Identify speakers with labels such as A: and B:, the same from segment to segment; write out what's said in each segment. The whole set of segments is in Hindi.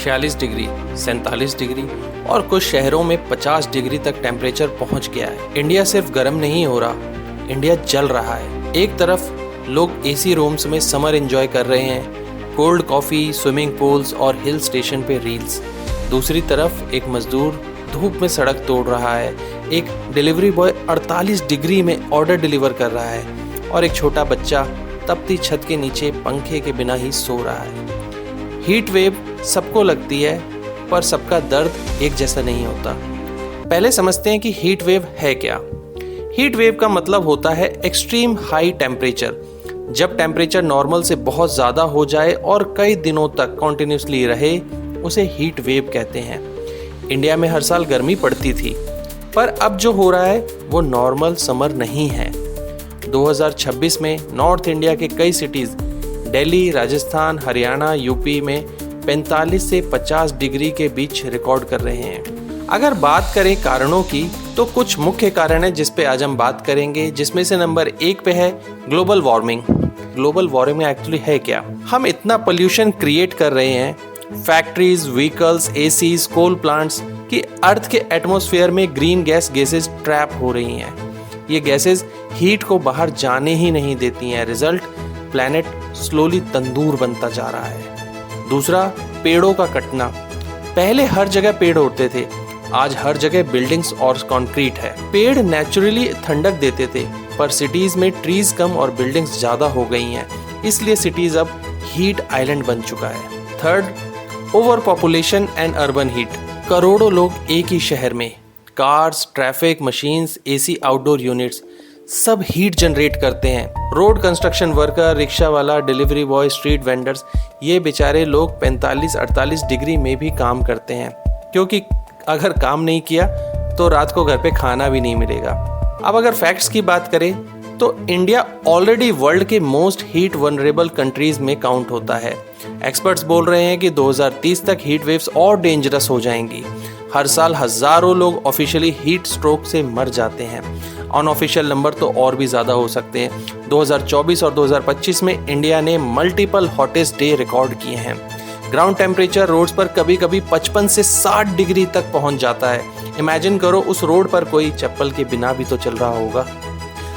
A: 46 डिग्री, 47 डिग्री और कुछ शहरों में 50 डिग्री तक टेम्परेचर पहुंच गया है। इंडिया सिर्फ गर्म नहीं हो रहा, इंडिया जल रहा है। एक तरफ लोग एसी रूम्स में समर एंजॉय कर रहे हैं, कोल्ड कॉफ़ी, स्विमिंग पूल्स और हिल स्टेशन पे रील्स। दूसरी तरफ एक मजदूर धूप में सड़क तोड़ रहा है, एक डिलीवरी बॉय 48 डिग्री में ऑर्डर डिलीवर कर रहा है और एक छोटा बच्चा तपती छत के नीचे पंखे के बिना ही सो रहा है। हीट वेव सबको लगती है, पर सबका दर्द एक जैसा नहीं होता। पहले समझते हैं कि हीट वेव है क्या। हीट वेव का मतलब होता है एक्सट्रीम हाई टेम्परेचर। जब टेम्परेचर नॉर्मल से बहुत ज़्यादा हो जाए और कई दिनों तक कॉन्टिन्यूसली रहे, उसे हीट वेव कहते हैं। इंडिया में हर साल गर्मी पड़ती थी, पर अब जो हो रहा है वो नॉर्मल समर नहीं है। 2026 में नॉर्थ इंडिया के कई सिटीज़, दिल्ली, राजस्थान, हरियाणा, यूपी में 45 से 50 डिग्री के बीच रिकॉर्ड कर रहे हैं। अगर बात करें कारणों की, तो कुछ मुख्य कारण हैं जिस पे आज हम बात करेंगे, जिसमें से नंबर 1 पे है global warming. Global warming actually है क्या? हम इतना पोल्यूशन क्रिएट कर रहे हैं, फैक्ट्रीज, व्हीकल्स, एसीज, कोल प्लांट्स, कि अर्थ के एटमॉस्फेयर में ग्रीन गैसेस ट्रैप हो रही हैं। ये गैसेस हीट को बाहर जाने ही नहीं देती हैं। रिजल्ट, प्लैनेट स्लोली तंदूर बनता जा रहा है। दूसरा, पेड़ों का कटना। पहले हर जगह पेड़ होते थे, आज हर जगह बिल्डिंग्स और कंक्रीट है। पेड़ नेचुरली ठंडक देते थे, पर सिटीज में ट्रीज कम और बिल्डिंग्स ज्यादा हो गई हैं, इसलिए सिटीज अब हीट आइलैंड बन चुका है। Third, over population and urban heat. करोड़ों लोग एक ही शहर में, cars, traffic, machines, AC outdoor units, सब हीट जनरेट करते हैं। रोड कंस्ट्रक्शन वर्कर, रिक्शा वाला, डिलीवरी बॉय, स्ट्रीट वेंडर्स, ये बेचारे लोग 45-48 डिग्री में भी काम करते हैं, क्योंकि अगर काम नहीं किया तो रात को घर पे खाना भी नहीं मिलेगा। अब अगर फैक्ट्स की बात करें तो इंडिया ऑलरेडी वर्ल्ड के मोस्ट हीट वनरेबल कंट्रीज में काउंट होता है। एक्सपर्ट्स बोल रहे हैं कि 2030 तक हीट वेव्स और डेंजरस हो जाएंगी। हर साल हजारों लोग ऑफिशियली हीट स्ट्रोक से मर जाते हैं। अनऑफिशियल नंबर तो और भी ज़्यादा हो सकते हैं। 2024 और 2025 में इंडिया ने मल्टीपल हॉटेस्ट डे रिकॉर्ड किए हैं। ग्राउंड टेम्परेचर रोड्स पर कभी कभी 55 से 60 डिग्री तक पहुंच जाता है। इमेजिन करो, उस रोड पर कोई चप्पल के बिना भी तो चल रहा होगा।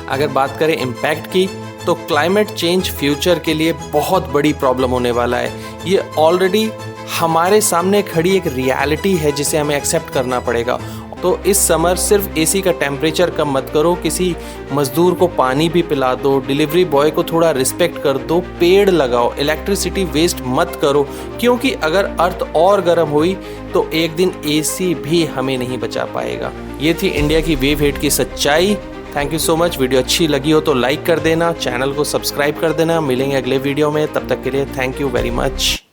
A: अगर बात करें इम्पैक्ट की, तो क्लाइमेट चेंज फ्यूचर के लिए बहुत बड़ी प्रॉब्लम होने वाला है। ये ऑलरेडी हमारे सामने खड़ी एक रियलिटी है जिसे हमें एक्सेप्ट करना पड़ेगा। तो इस समर सिर्फ एसी का टेम्परेचर कम मत करो, किसी मजदूर को पानी भी पिला दो, डिलीवरी बॉय को थोड़ा रिस्पेक्ट कर दो, पेड़ लगाओ, इलेक्ट्रिसिटी वेस्ट मत करो, क्योंकि अगर अर्थ और गर्म हुई तो एक दिन एसी भी हमें नहीं बचा पाएगा। ये थी इंडिया की वेव हीट की सच्चाई। Thank you so much. Video अच्छी लगी हो तो लाइक कर देना, चैनल को सब्सक्राइब कर देना। मिलेंगे अगले वीडियो में, तब तक के लिए थैंक यू वेरी मच।